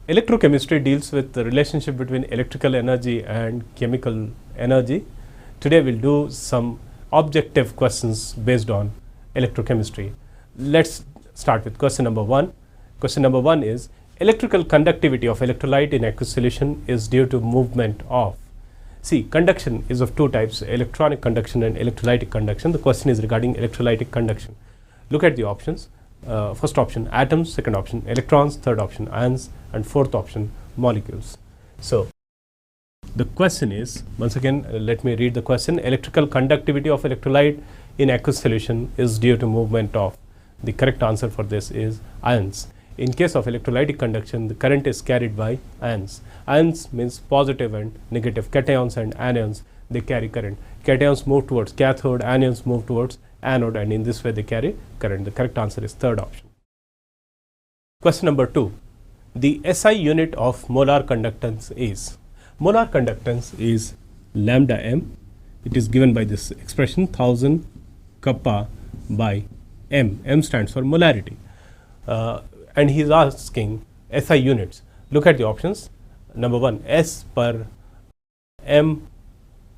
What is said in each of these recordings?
Electrochemistry deals with the relationship between electrical energy and chemical energy. Today we'll do some objective questions based on electrochemistry. Let's start with question number 1. Question number 1 is, electrical conductivity of electrolyte in aqueous solution is due to movement of. See, conduction is of two types, electronic conduction and electrolytic conduction. The question is regarding electrolytic conduction. Look at the options. First option atoms, second option electrons, third option ions, and fourth option molecules. So the question is, once again let me read the question. Electrical conductivity of electrolyte in aqueous solution is due to movement of. The correct answer for this is ions. In case of electrolytic conduction, the current is carried by ions. Ions means positive and negative. Cations and anions, they carry current. Cations move towards cathode, anions move towards anode, and in this way they carry current. The correct answer is third option. Question number 2. The SI unit of molar conductance is. Molar conductance is lambda m. It is given by this expression 1000 kappa by m. M stands for molarity. And he is asking SI units. Look at the options. Number 1, S per m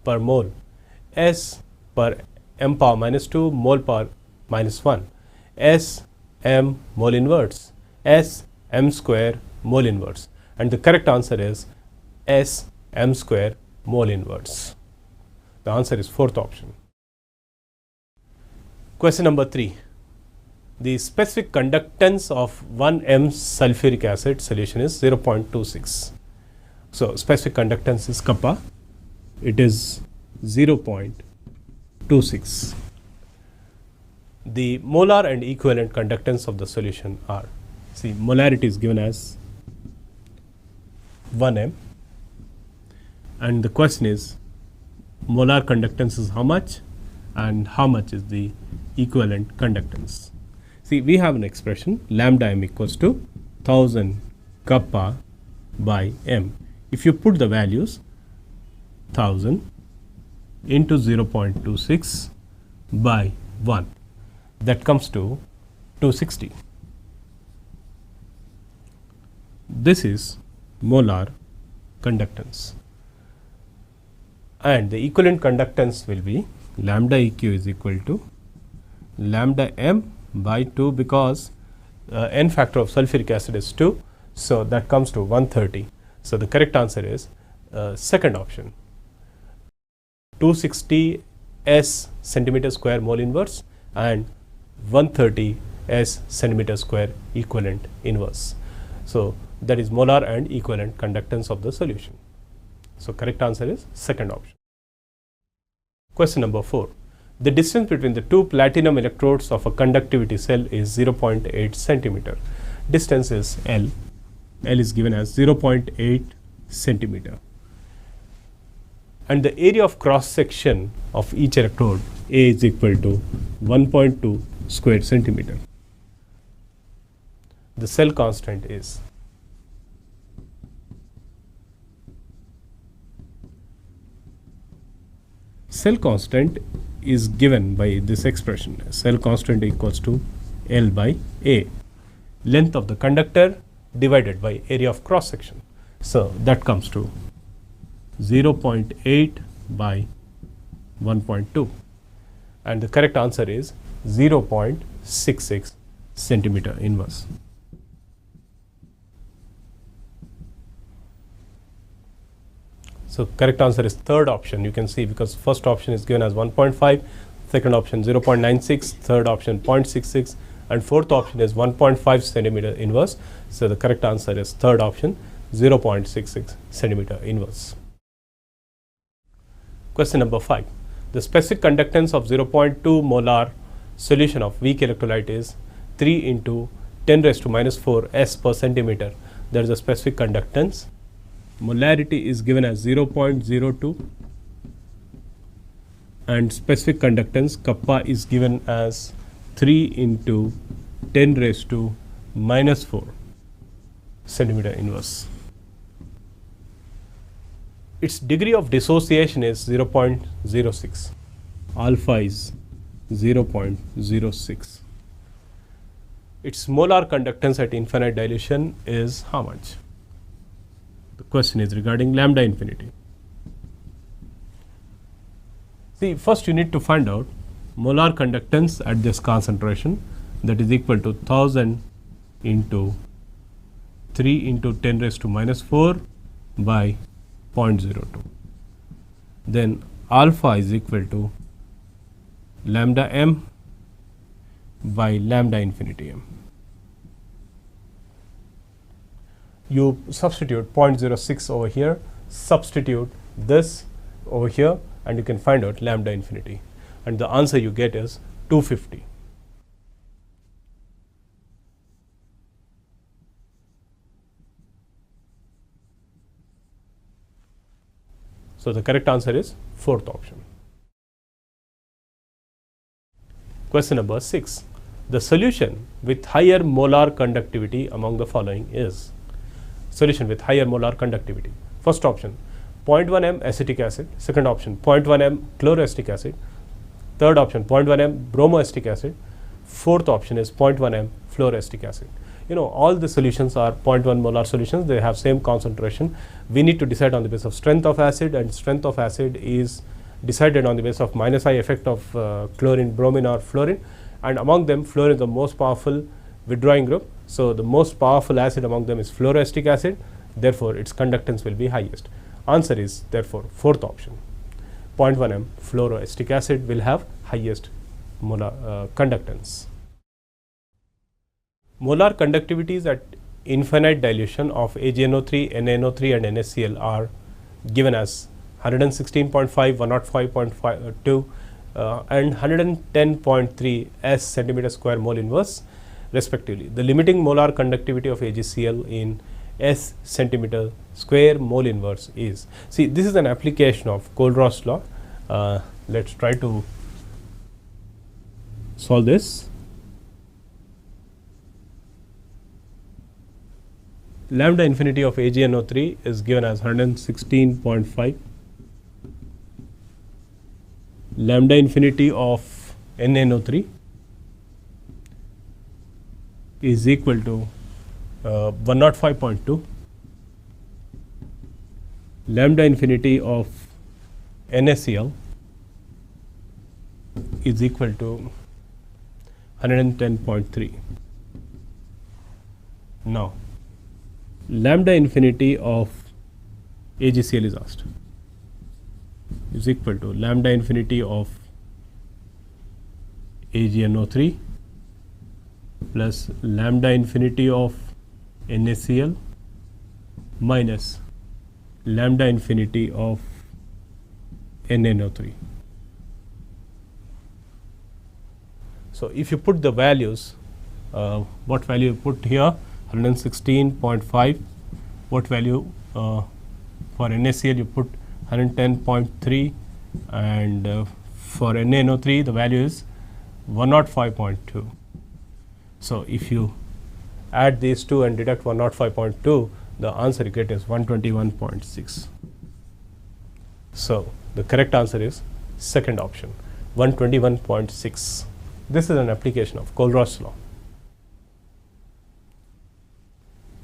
per mole, S per m power minus 2, mole power minus 1, S m mole inverse, S m square mole inverse, and the correct answer is S m square mole inverse. The answer is fourth option. Question number 3. The specific conductance of 1 m sulfuric acid solution is 0.26. So specific conductance is kappa. It is 0.26. The molar and equivalent conductance of the solution are, see, molarity is given as 1 m, and the question is molar conductance is how much and how much is the equivalent conductance. See, we have an expression lambda m equals to 1000 kappa by m. If you put the values 1000 into 0.26 by 1, that comes to 260. This is molar conductance, and the equivalent conductance will be lambda eq is equal to lambda m by 2, because n factor of sulfuric acid is 2, so that comes to 130. So the correct answer is second option, 260 s centimeter square mole inverse and 130 s centimeter square equivalent inverse. So that is molar and equivalent conductance of the solution. So correct answer is second option. Question number 4. The distance between the two platinum electrodes of a conductivity cell is 0.8 centimeter. Distance is L. L is given as 0.8 centimeter. And the area of cross section of each electrode A is equal to 1.2 square centimeter. The cell constant is given by this expression. Cell constant equals to L by A, length of the conductor divided by area of cross section. So that comes to 0.8 by 1.2, and the correct answer is 0.66 centimeter inverse. So correct answer is third option. You can see, because first option is given as 1.5, second option 0.96, third option 0.66, and fourth option is 1.5 centimeter inverse. So the correct answer is third option, 0.66 centimeter inverse. Question number 5. The specific conductance of 0.2 molar solution of weak electrolyte is 3 into 10 raised to minus 4 s per centimeter. There is a specific conductance. Molarity is given as 0.02, and specific conductance kappa is given as 3 into 10 raised to minus 4 centimeter inverse. Its degree of dissociation is 0.06. Alpha is 0.06. Its molar conductance at infinite dilution is how much? question is regarding lambda infinity. See, first you need to find out molar conductance at this concentration, that is equal to 1000 into 3 into 10 raised to minus 4 by 0.02. Then alpha is equal to lambda m by lambda infinity m. You substitute 0.06 over here, substitute this over here, and you can find out lambda infinity, and the answer you get is 250. So the correct answer is fourth option. Question number 6. The solution with higher molar conductivity among the following is. Solution with higher molar conductivity. First option 0.1 m acetic acid, second option 0.1 m chloroacetic acid, third option 0.1 m bromoacetic acid, fourth option is 0.1 m fluoroacetic acid. You know, all the solutions are 0.1 molar solutions, they have same concentration. We need to decide on the basis of strength of acid, and strength of acid is decided on the basis of minus I effect of chlorine, bromine or fluorine, and among them fluorine is the most powerful withdrawing group. So the most powerful acid among them is fluoroacetic acid, therefore its conductance will be highest. Answer is therefore fourth option. 0.1 m fluoroacetic acid will have highest molar conductance. Molar conductivities at infinite dilution of AgNO3, NaNO3 and NaCl are given as 116.5, 105.2 and 110.3 s centimeter square mole inverse respectively. The limiting molar conductivity of AgCl in s centimeter square mole inverse is. See, this is an application of Kohlroas law. Let's try to solve this. Lambda infinity of AgNO3 is given as 116.5. Lambda infinity of NaNO3 is equal to 105.2. Lambda infinity of NaCl is equal to 110.3. Now, lambda infinity of AgCl is asked, is equal to lambda infinity of AgNO3 plus lambda infinity of NaCl minus lambda infinity of NaNO3. So if you put the values, what value you put here? 116.5. What value for NaCl you put 110.3, and for NaNO3 the value is 105.2. So if you add these two and deduct 105.2, the answer you get is 121.6. So the correct answer is second option, 121.6. This is an application of Kohlroas law.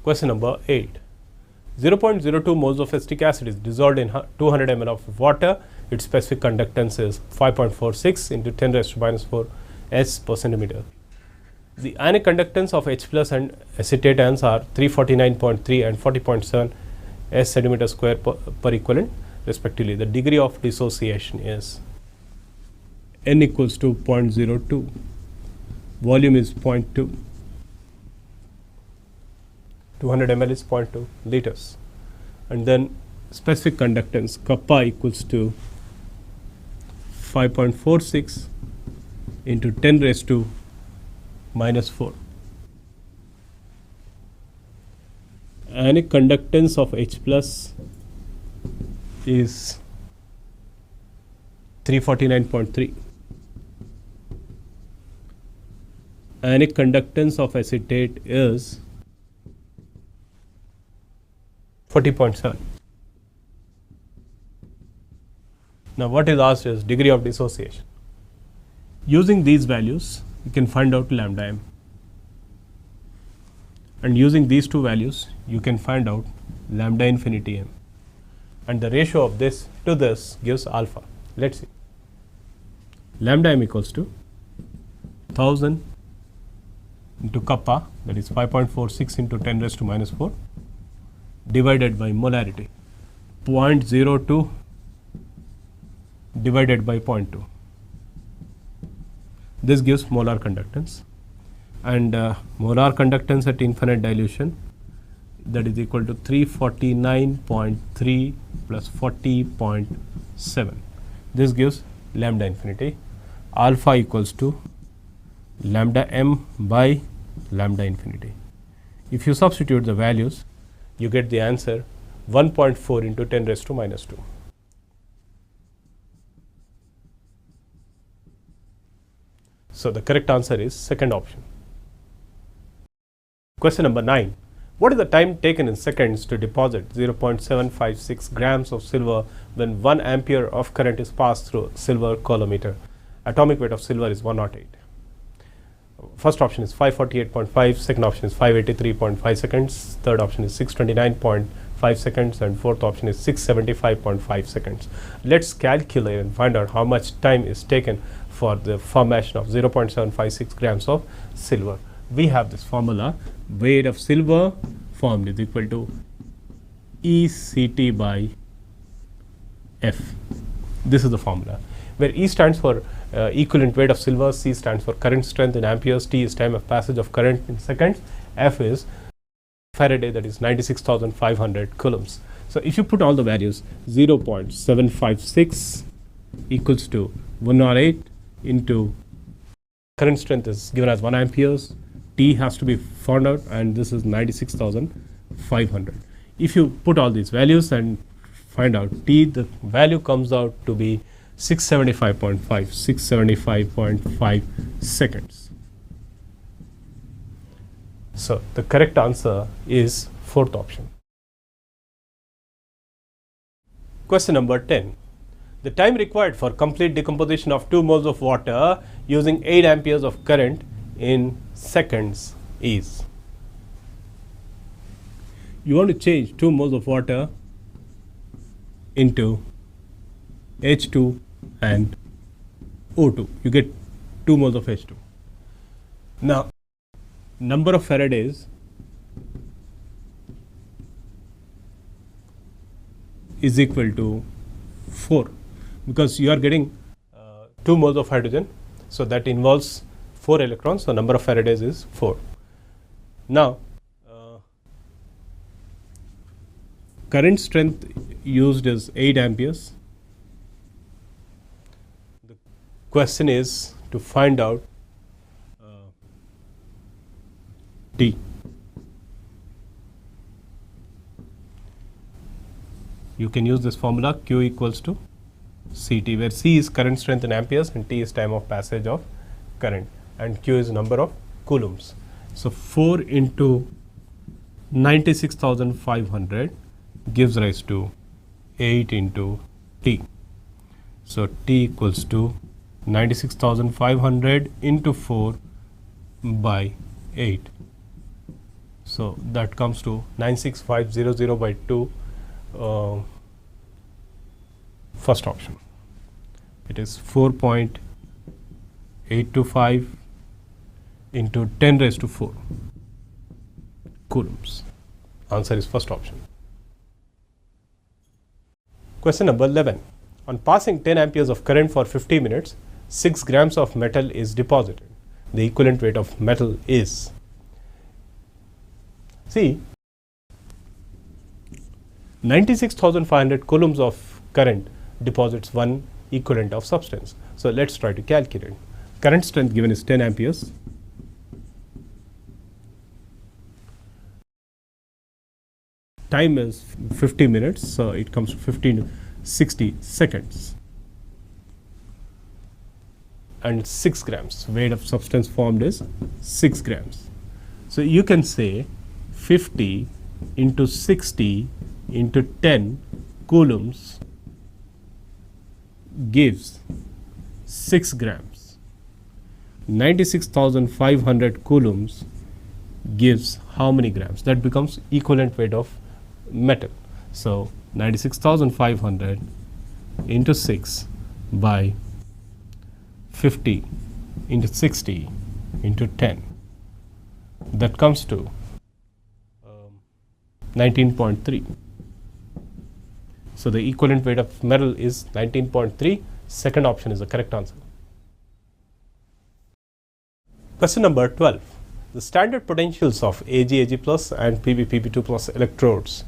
Question number 8. 0.02 moles of acetic acid is dissolved in 200 ml of water. Its specific conductance is 5.46 into 10 raised to minus 4 s per centimeter. The ionic conductance of H plus and acetate ions are 349.3 and 40.7 s centimeter square per equivalent respectively. The degree of dissociation is n equals to 0.02, volume is 0.2, 200 ml is 0.2 liters, and then specific conductance kappa equals to 5.46 into 10 raised to minus 4. Ionic conductance of H plus is 349.3. Ionic conductance of acetate is 40.7. Now what is asked is degree of dissociation. Using these values you can find out lambda m, and using these two values you can find out lambda infinity m, and the ratio of this to this gives alpha. Let's see. Lambda m equals to 1000 into kappa, that is 5.46 into 10 raised to minus 4, divided by molarity, 0.02 divided by 0.2. This gives molar conductance, and molar conductance at infinite dilution, that is equal to 349.3 plus 40.7. This gives lambda infinity. Alpha equals to lambda m by lambda infinity. If you substitute the values, you get the answer 1.4 into 10 raised to minus 2. So the correct answer is second option. Question number 9. What is the time taken in seconds to deposit 0.756 grams of silver when 1 ampere of current is passed through silver colorimeter? Atomic weight of silver is 108. First option is 548.5, second option is 583.5 seconds, third option is 629.5 seconds, and fourth option is 675.5 seconds. Let's calculate and find out how much time is taken for the formation of 0.756 grams of silver. We have this formula: weight of silver formed is equal to ECT by F. This is the formula, where E stands for equivalent weight of silver, C stands for current strength in amperes, T is time of passage of current in seconds, F is Faraday, that is 96,500 coulombs. So if you put all the values, 0.756 equals to 108 into current strength is given as 1 amperes, T has to be found out, and this is 96,500. If you put all these values and find out T, the value comes out to be 675.5 seconds. So the correct answer is fourth option. Question number 10. The time required for complete decomposition of 2 moles of water using 8 amperes of current in seconds is. You want to change 2 moles of water into H2 and O2. You get 2 moles of H2. Now, number of Faradays is equal to 4, because you are getting 2 moles of hydrogen, so that involves 4 electrons, so number of Faradays is 4. Now, current strength used is 8 amperes. The question is to find out T. You can use this formula, Q equals to CT, where C is current strength in amperes and T is time of passage of current, and Q is number of coulombs. So 4 into 96,500 gives rise to 8 into T. So T equals to 96,500 into 4 by 8. So that comes to 96500 by 2. First option. It is 4.825 into 10 raised to 4 coulombs. Answer is first option. Question number 11. On passing 10 amperes of current for 50 minutes, 6 grams of metal is deposited. The equivalent weight of metal is. See, 96,500 coulombs of current deposits 1 equivalent of substance. So let's try to calculate. Current strength given is 10 amperes. Time is 50 minutes, so it comes to 60 seconds. And 6 grams, weight of substance formed is 6 grams. So you can say 50 into 60 into 10 coulombs gives 6 grams. 96,500 coulombs gives how many grams? That becomes equivalent weight of metal. So 96,500 into 6 by 50 into 60 into 10. That comes to 19.3. So the equivalent weight of metal is 19.3. Second option is the correct answer. Question number 12. The standard potentials of Ag plus and Pb2 plus electrodes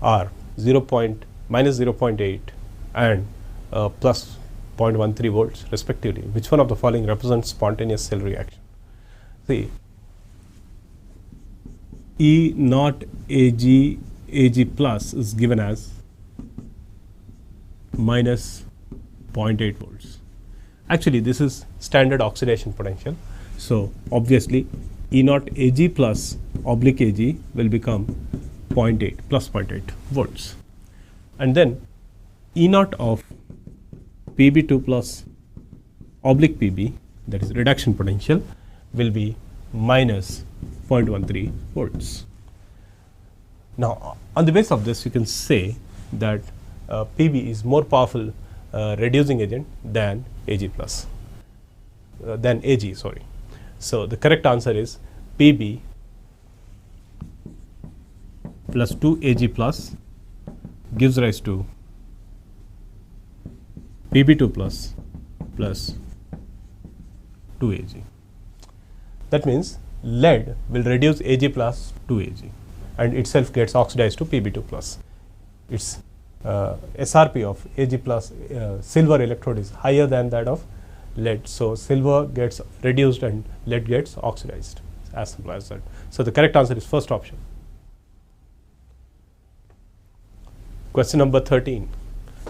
are minus 0.8 and plus 0.13 volts respectively. Which one of the following represents spontaneous cell reaction? See, E naught Ag plus is given as minus 0.8 volts. Actually, this is standard oxidation potential. So obviously E naught Ag plus oblique Ag will become 0.8 plus 0.8 volts. And then E naught of Pb2 plus oblique Pb, that is reduction potential, will be minus 0.13 volts. Now on the basis of this you can say that Pb is more powerful reducing agent than Ag plus, than Ag, sorry. So the correct answer is Pb plus 2 Ag plus gives rise to Pb2 plus 2 Ag. That means lead will reduce Ag plus to Ag and itself gets oxidized to Pb2 plus. Its SRP of Ag plus silver electrode is higher than that of lead. So silver gets reduced and lead gets oxidized. As simple as that. So the correct answer is first option. Question number 13.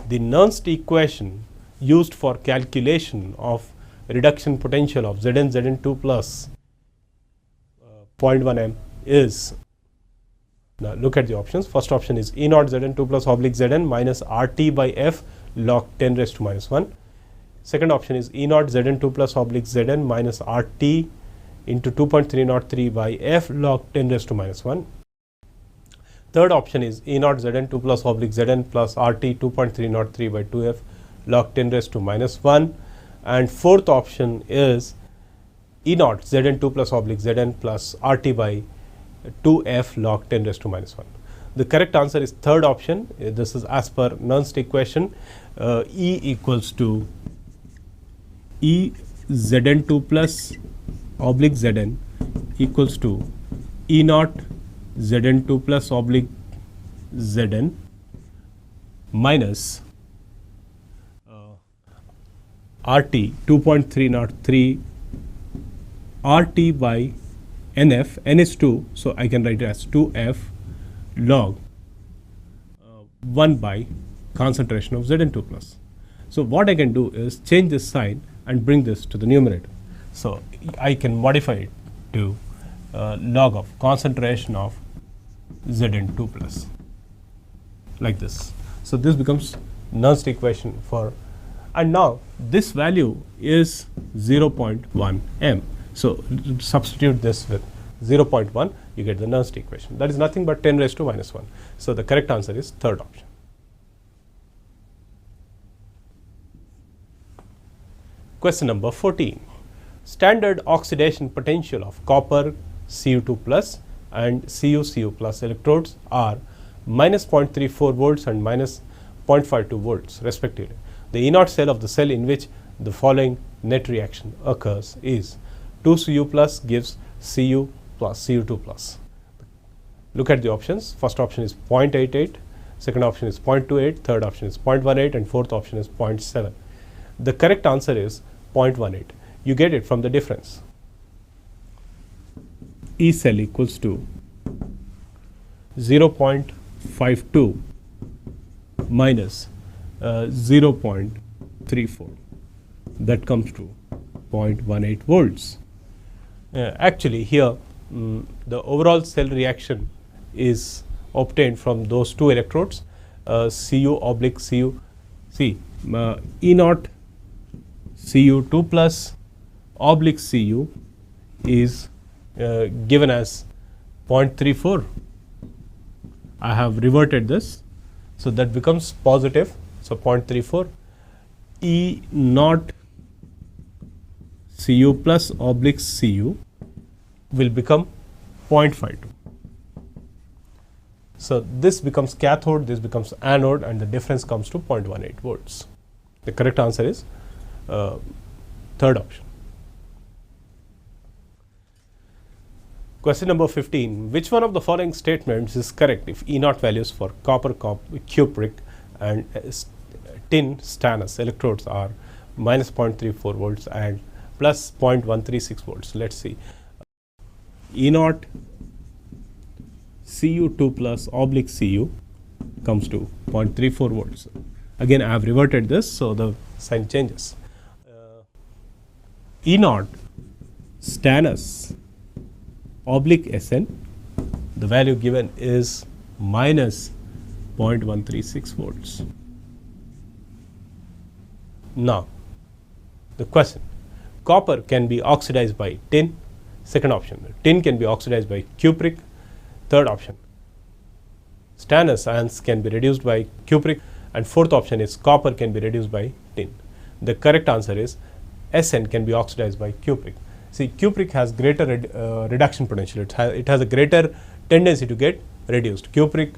The Nernst equation used for calculation of reduction potential of Zn Zn2 plus 0.1 m is, now look at the options. First option is E naught Zn2 plus oblique Zn minus RT by F log 10 raised to minus 1. Second option is E naught Zn2 plus oblique Zn minus RT into 2.303 by F log 10 raised to minus 1. Third option is E naught Zn2 plus oblique Zn plus RT 2.303 by 2F log 10 raised to minus 1. And fourth option is E naught Zn2 plus oblique Zn plus RT by 2F log 10 raised to minus 1. The correct answer is third option. This is as per Nernst equation. E equals to E Zn2 plus oblique Zn equals to E naught Zn2 plus oblique Zn minus RT 2.303 RT by NF. N is 2, so I can write it as 2F log 1 by concentration of Zn2 plus. So what I can do is change this sign and bring this to the numerator. So I can modify it to log of concentration of Zn2 plus like this. So this becomes Nernst equation for, and now this value is 0.1 m. So substitute this with 0.1, you get the Nernst equation. That is nothing but 10 raised to minus 1. So the correct answer is third option. Question number 14. Standard oxidation potential of copper Cu2 plus and Cu plus electrodes are minus 0.34 volts and minus 0.52 volts respectively. The E naught cell of the cell in which the following net reaction occurs is 2 Cu plus gives Cu plus Cu2 plus. Look at the options. First option is 0.88, second option is 0.28, third option is 0.18 and fourth option is 0.7. The correct answer is 0.18. You get it from the difference. E cell equals to 0.52 minus 0.34. That comes to 0.18 volts. Actually here the overall cell reaction is obtained from those two electrodes, Cu oblique Cu. See, E naught Cu2 plus oblique Cu is given as 0.34 I have reverted this. So that becomes positive. So 0.34 E naught Cu plus oblique Cu will become 0.52. So this becomes cathode, this becomes anode, and the difference comes to 0.18 volts. The correct answer is third option. Question number 15. Which one of the following statements is correct if E naught values for copper, cupric and tin stannous electrodes are minus 0.34 volts and plus 0.136 volts? Let's see. E naught Cu2 plus oblique Cu comes to 0.34 volts. Again, I have reverted this, so the sign changes. E naught stannous oblique Sn, the value given is minus 0.136 volts. Now, the question, copper can be oxidized by tin, second option. Tin can be oxidized by cupric, third option. Stannous ions can be reduced by cupric, and fourth option is copper can be reduced by tin. The correct answer is Sn can be oxidized by cupric. See, cupric has greater reduction potential. It has a greater tendency to get reduced. Cupric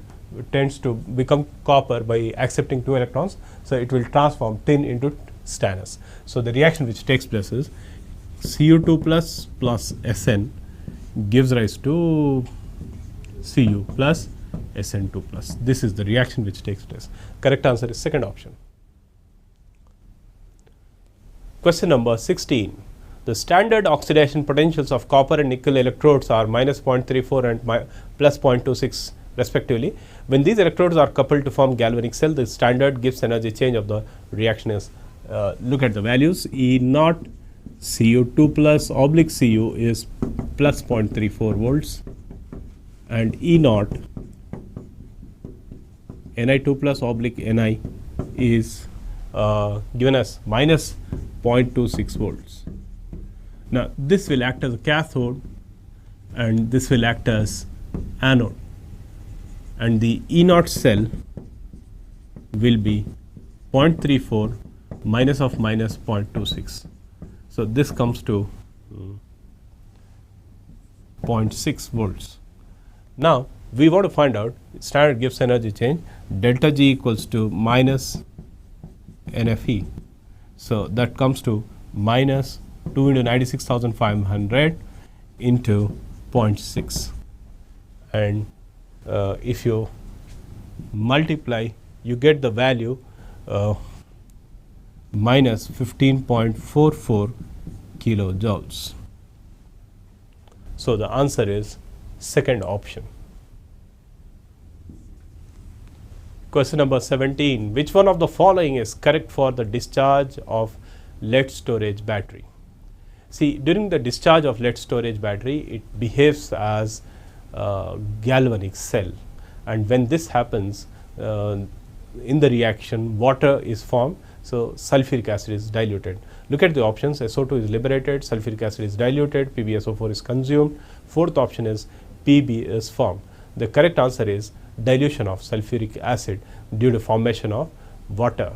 tends to become copper by accepting 2 electrons. So it will transform tin into stannous. So the reaction which takes place is Cu2 plus Sn gives rise to Cu plus Sn2 plus. This is the reaction which takes place. Correct answer is second option. Question number 16. The standard oxidation potentials of copper and nickel electrodes are minus 0.34 and plus 0.26 respectively. When these electrodes are coupled to form galvanic cell, the standard Gibbs energy change of the reaction is, look at the values, E naught Cu2 plus oblique Cu is plus 0.34 volts and E naught Ni2 plus oblique Ni is given as minus 0.26 volts. Now, this will act as a cathode and this will act as anode, and the E naught cell will be 0.34 minus of minus 0.26. So, this comes to 0.6 volts. Now, we want to find out standard Gibbs energy change, delta G equals to minus NFE. So, that comes to minus 2 into 96,500 into 0.6, and if you multiply, you get the value minus 15.44 kilojoules. So, the answer is second option. Question number 17. Which one of the following is correct for the discharge of lead storage battery? See, during the discharge of lead storage battery, it behaves as a galvanic cell, and when this happens in the reaction, water is formed. So, sulfuric acid is diluted. Look at the options. SO2 is liberated, sulfuric acid is diluted, PbSO4 is consumed. Fourth option is Pb is formed. The correct answer is dilution of sulfuric acid due to formation of water.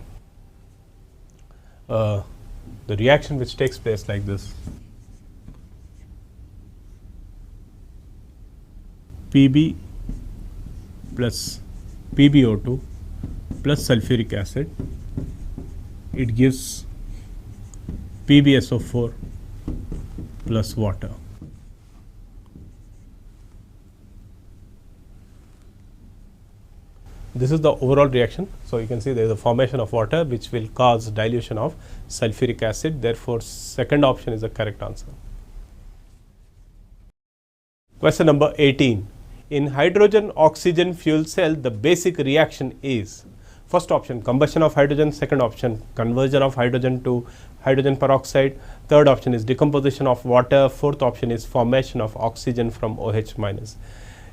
The reaction which takes place like this, Pb plus PbO2 plus sulfuric acid, it gives PbSO4 plus water. This is the overall reaction. So, you can see there is a formation of water which will cause dilution of sulfuric acid. Therefore, second option is the correct answer. Question number 18. In hydrogen oxygen fuel cell, the basic reaction is, first option combustion of hydrogen, second option conversion of hydrogen to hydrogen peroxide, third option is decomposition of water, fourth option is formation of oxygen from OH minus.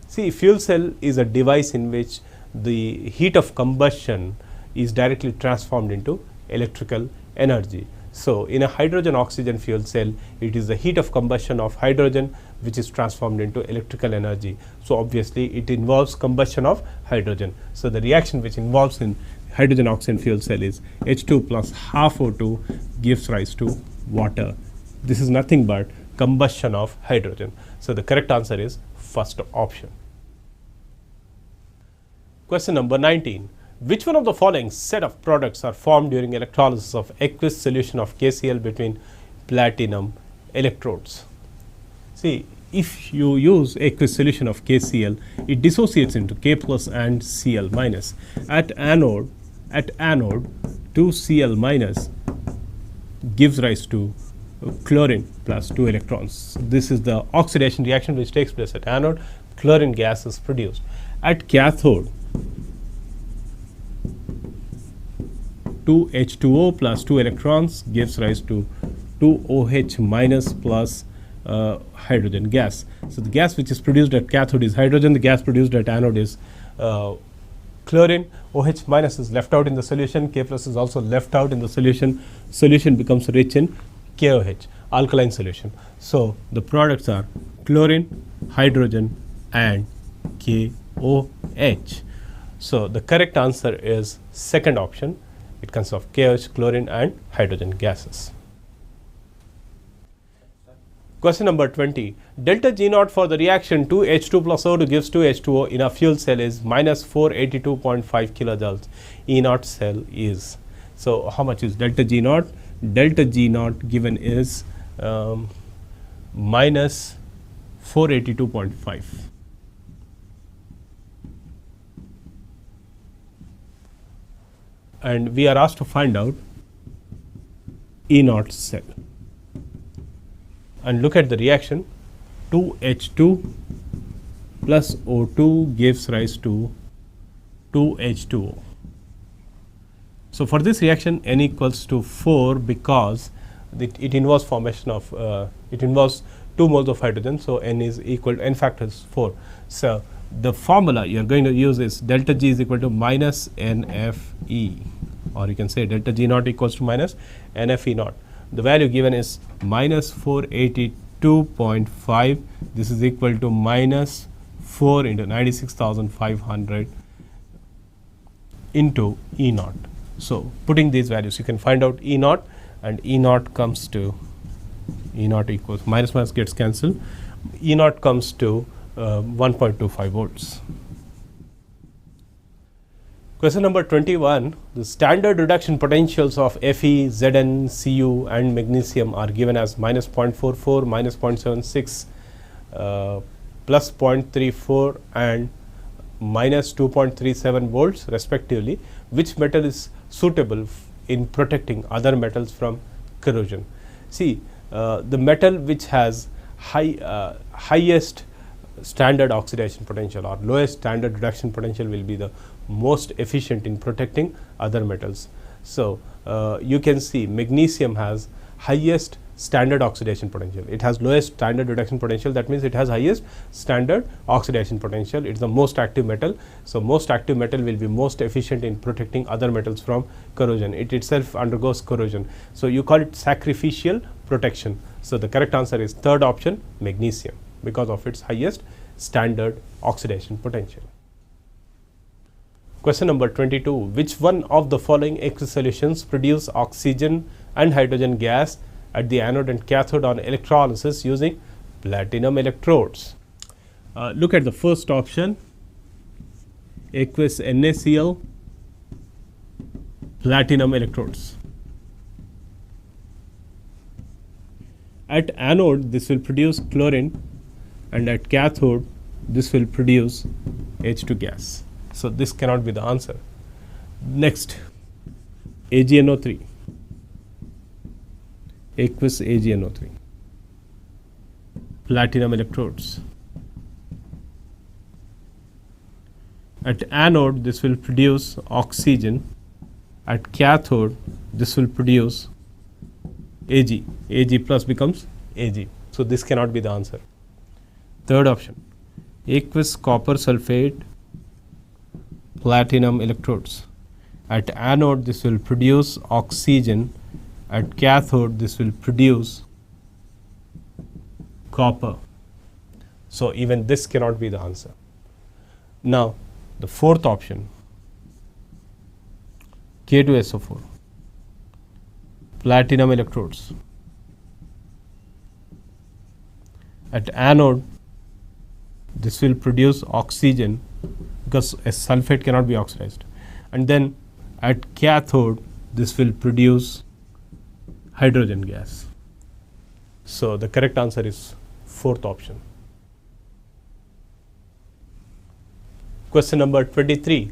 See, fuel cell is a device in which the heat of combustion is directly transformed into electrical energy. So in a hydrogen oxygen fuel cell, it is the heat of combustion of hydrogen which is transformed into electrical energy. So obviously it involves combustion of hydrogen. So the reaction which involves in hydrogen oxygen fuel cell is H2 plus half O2 gives rise to water. This is nothing but combustion of hydrogen. So the correct answer is first option. Question number 19. Which one of the following set of products are formed during electrolysis of aqueous solution of KCl between platinum electrodes? See, if you use aqueous solution of KCl, it dissociates into K plus and Cl minus. At anode, 2Cl minus gives rise to chlorine plus 2 electrons. This is the oxidation reaction which takes place at anode. Chlorine gas is produced. At cathode, 2H2O plus 2 electrons gives rise to 2OH minus plus hydrogen gas. So the gas which is produced at cathode is hydrogen, the gas produced at anode is chlorine. OH minus is left out in the solution, K plus is also left out in the solution. Solution becomes rich in KOH, alkaline solution. So the products are chlorine, hydrogen and KOH. So the correct answer is second option. It consists of KOH, chlorine and hydrogen gases. Question number 20. Delta G naught for the reaction 2H2 plus O2 gives 2H2O in a fuel cell is minus 482.5 kilojoules. E naught cell is. So how much is delta G naught? Delta G naught given is minus 482.5. And we are asked to find out E naught cell. And look at the reaction. 2H2 plus O2 gives rise to 2H2O. So for this reaction, N equals to 4 because it involves formation of it involves 2 moles of hydrogen. So N is equal to N factor is 4. So the formula you are going to use is delta G is equal to minus NFE, or you can say delta G naught equals to minus NFE naught. The value given is minus 482.5. This is equal to minus 4 into 96,500 into E naught. So putting these values, you can find out E naught, and E naught comes to E naught equals minus minus gets cancelled. E naught comes to 1.25 volts. Question number 21. The standard reduction potentials of Fe, Zn, Cu and magnesium are given as minus 0.44, minus 0.76, plus 0.34 and minus 2.37 volts respectively. Which metal is suitable in protecting other metals from corrosion? See, the metal which has highest standard oxidation potential or lowest standard reduction potential will be the most efficient in protecting other metals. So you can see magnesium has highest standard oxidation potential. It has lowest standard reduction potential. That means it has highest standard oxidation potential. It is the most active metal. So most active metal will be most efficient in protecting other metals from corrosion. It itself undergoes corrosion. So you call it sacrificial protection. So the correct answer is third option, magnesium, because of its highest standard oxidation potential. Question number 22. Which one of the following aqueous solutions produce oxygen and hydrogen gas at the anode and cathode on electrolysis using platinum electrodes? Look at the first option, aqueous NaCl, platinum electrodes. At anode, this will produce chlorine, and at cathode, this will produce H2 gas. So this cannot be the answer. Next, AgNO3, aqueous AgNO3, platinum electrodes. At anode, this will produce oxygen. At cathode, this will produce Ag. Ag plus becomes Ag. So this cannot be the answer. Third option, aqueous copper sulfate, platinum electrodes. At anode, this will produce oxygen. At cathode, this will produce copper. So even this cannot be the answer. Now, the fourth option, K2SO4, platinum electrodes. At anode, this will produce oxygen because a sulfate cannot be oxidized. And then at cathode, this will produce hydrogen gas. So the correct answer is fourth option. Question number 23.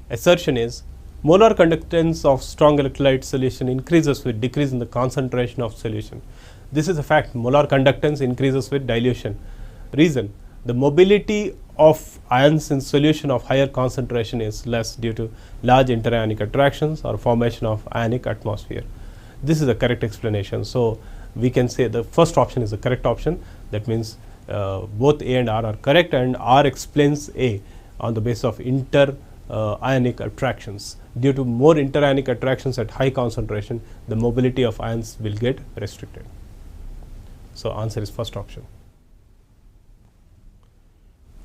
Assertion is molar conductance of strong electrolyte solution increases with decrease in the concentration of solution. This is a fact. Molar conductance increases with dilution. Reason: the mobility of ions in solution of higher concentration is less due to large interionic attractions or formation of ionic atmosphere. This is the correct explanation. So we can say the first option is the correct option. That means both A and R are correct, and R explains A on the basis of inter-ionic attractions. Due to more interionic attractions at high concentration, the mobility of ions will get restricted. So answer is first option.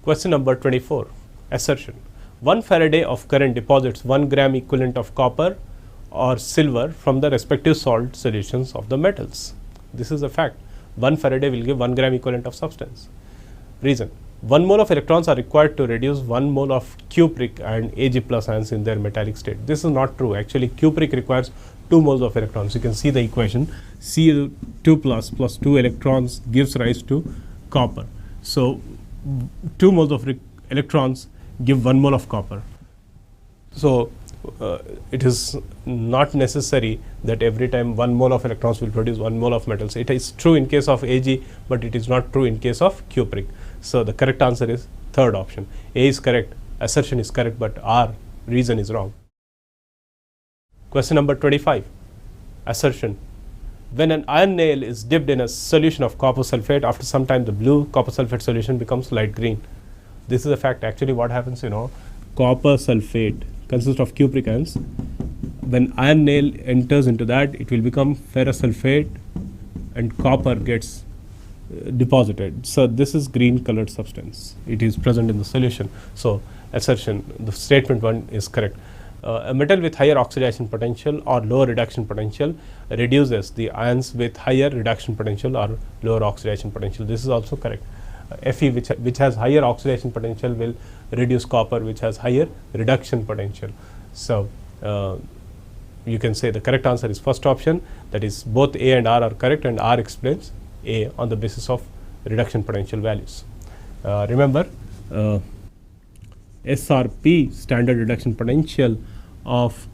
Question number 24. Assertion: 1 Faraday of current deposits 1 gram equivalent of copper or silver from the respective salt solutions of the metals. This is a fact. 1 Faraday will give 1 gram equivalent of substance. Reason: 1 mole of electrons are required to reduce 1 mole of cupric and Ag plus ions in their metallic state. This is not true. Actually, cupric requires 2 moles of electrons. You can see the equation. Cu2 plus 2 electrons gives rise to copper. So 2 moles of electrons give 1 mole of copper. So it is not necessary that every time 1 mole of electrons will produce 1 mole of metals. It is true in case of Ag, but it is not true in case of cupric. So the correct answer is third option. A is correct, assertion is correct, but R, reason, is wrong. Question number 25. Assertion: when an iron nail is dipped in a solution of copper sulfate, after some time the blue copper sulfate solution becomes light green. This is a fact. Actually, what happens, copper sulfate consists of cupric ions. When iron nail enters into that, it will become ferrous sulfate and copper gets deposited. So this is green colored substance. It is present in the solution. So assertion, the statement 1 is correct. A metal with higher oxidation potential or lower reduction potential reduces the ions with higher reduction potential or lower oxidation potential. This is also correct. Fe, which has higher oxidation potential, will reduce copper, which has higher reduction potential. So you can say the correct answer is first option. That is, both A and R are correct, and R explains A on the basis of reduction potential values. Remember, SRP, standard reduction potential of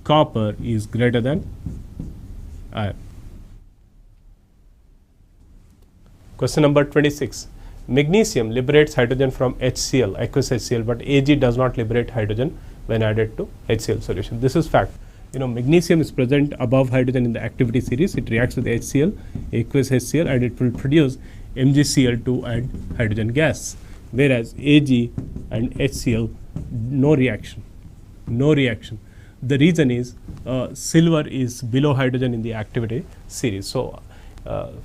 copper, is greater than iron. Question number 26. Magnesium liberates hydrogen from HCl, aqueous HCl, but Ag does not liberate hydrogen when added to HCl solution. This is fact. Magnesium is present above hydrogen in the activity series. It reacts with HCl, aqueous HCl, and it will produce MgCl2 and hydrogen gas. Whereas Ag and HCl, no reaction. The reason is silver is below hydrogen in the activity series. So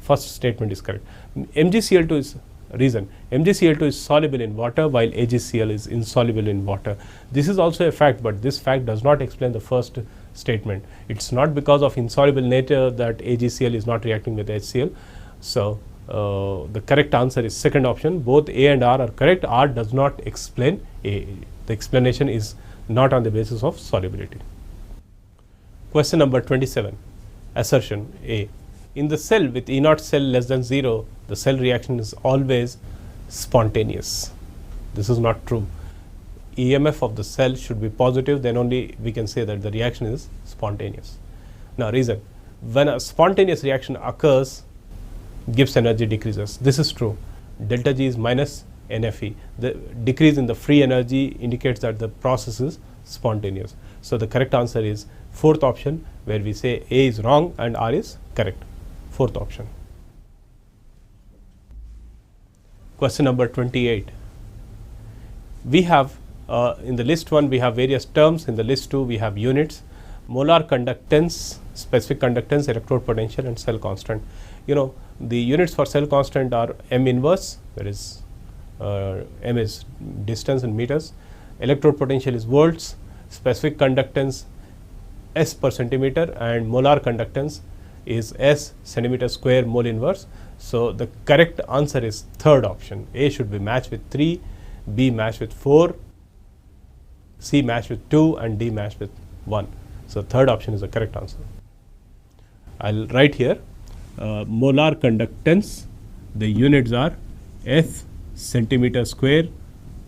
first statement is correct. MgCl2 is reason. MgCl2 is soluble in water, while AgCl is insoluble in water. This is also a fact, but this fact does not explain the first statement. It's not because of insoluble nature that AgCl is not reacting with HCl. So the correct answer is second option. Both A and R are correct. R does not explain A. The explanation is not on the basis of solubility. Question number 27. Assertion A. In the cell with E0 cell less than 0, the cell reaction is always spontaneous. This is not true. EMF of the cell should be positive, then only we can say that the reaction is spontaneous. Now reason. When a spontaneous reaction occurs, Gibbs energy decreases. This is true. Delta G is minus NFE. The decrease in the free energy indicates that the process is spontaneous. So the correct answer is fourth option, where we say A is wrong and R is correct. Fourth option. Question number 28. We have in the list 1 we have various terms, in the list 2 we have units. molar conductance, specific conductance, electrode potential and cell constant. You know, the units for cell constant are m inverse, that is m is distance in meters, electrode potential is volts, specific conductance s per centimeter, and molar conductance is s centimeter square mole inverse. So, the correct answer is third option. A should be matched with 3, B matched with 4, C matched with 2 and D matched with 1. So, third option is the correct answer. I will write here molar conductance, the units are S centimeter square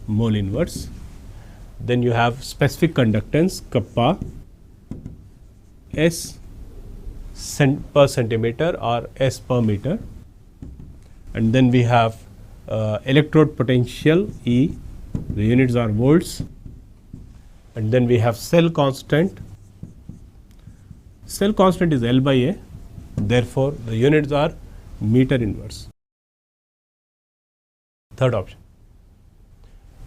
mole inverse. Then you have specific conductance kappa S per centimeter or S per meter, and then we have electrode potential E, the units are volts, and then we have cell constant. Cell constant is L by A, therefore, the units are meter inverse. Third option.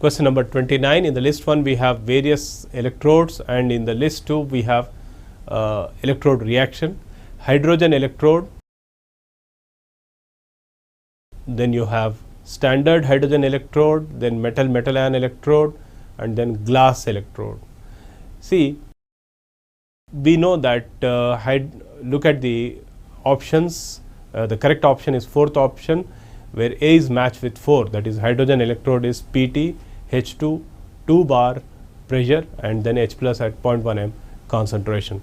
Question number 29. In the list 1 we have various electrodes, and in the list 2 we have electrode reaction. Hydrogen electrode, then you have standard hydrogen electrode, then metal ion electrode, and then glass electrode. See, we know that look at the options, the correct option is fourth option, where A is matched with 4, that is hydrogen electrode is PT H2 2 bar pressure and then H plus at 0.1 m concentration.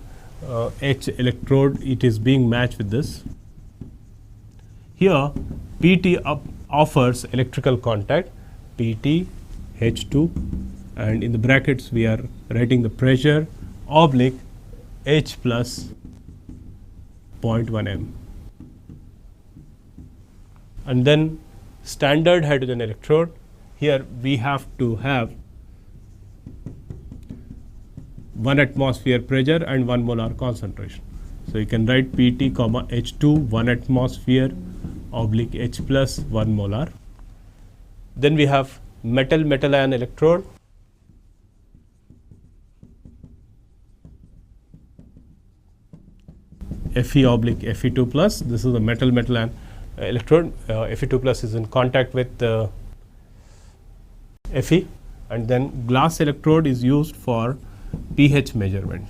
H electrode, it is being matched with this. Here PT offers electrical contact PT H2, and in the brackets we are writing the pressure oblique H plus 0.1 m. And then standard hydrogen electrode, here we have to have 1 atmosphere pressure and 1 molar concentration. So, you can write PT comma H2 1 atmosphere oblique H plus 1 molar. Then we have metal ion electrode. Fe oblique Fe2 plus, this is the metal ion electrode. Fe2 plus is in contact with Fe, and then glass electrode is used for pH measurement.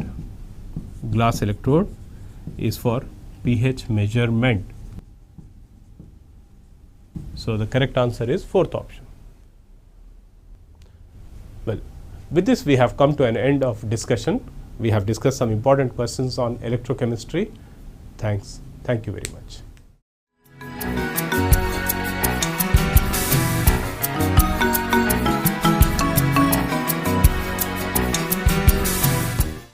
Glass electrode is for pH measurement. So, the correct answer is fourth option. Well, with this we have come to an end of discussion. We have discussed some important questions on electrochemistry. Thanks. Thank you very much.